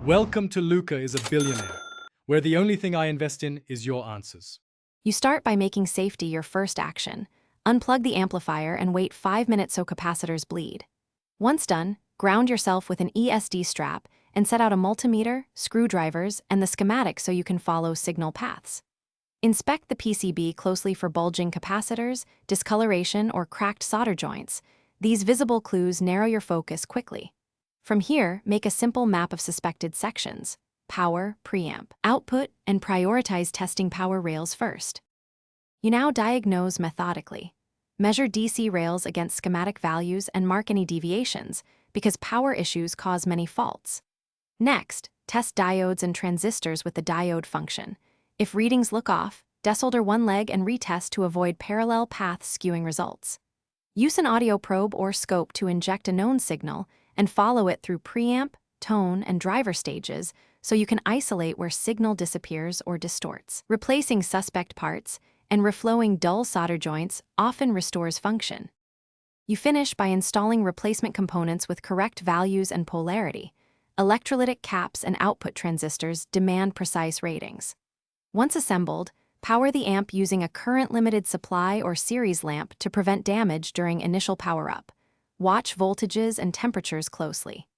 Welcome to Luca is a Billionaire, where the only thing I invest in is your answers. You start by making safety your first action. Unplug the amplifier and wait 5 minutes so capacitors bleed. Once done, ground yourself with an ESD strap and set out a multimeter, screwdrivers, and the schematic so you can follow signal paths. Inspect the PCB closely for bulging capacitors, discoloration, or cracked solder joints. These visible clues narrow your focus quickly. From here, make a simple map of suspected sections: power, preamp, output, and prioritize testing power rails first. You now diagnose methodically. Measure DC rails against schematic values and mark any deviations, because power issues cause many faults. Next, test diodes and transistors with the diode function. If readings look off, desolder one leg and retest to avoid parallel path skewing results. Use an audio probe or scope to inject a known signal and follow it through preamp, tone, and driver stages so you can isolate where signal disappears or distorts. Replacing suspect parts and reflowing dull solder joints often restores function. You finish by installing replacement components with correct values and polarity. Electrolytic caps and output transistors demand precise ratings. Once assembled, power the amp using a current-limited supply or series lamp to prevent damage during initial power-up. Watch voltages and temperatures closely.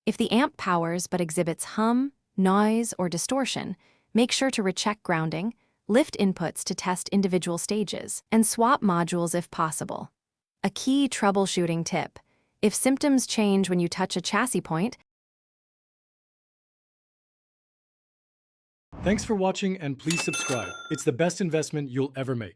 If the amp powers but exhibits hum, noise, or distortion, make sure to recheck grounding, lift inputs to test individual stages, and swap modules if possible. A key troubleshooting tip: if symptoms change when you touch a chassis point. Thanks for watching and please subscribe. It's the best investment you'll ever make.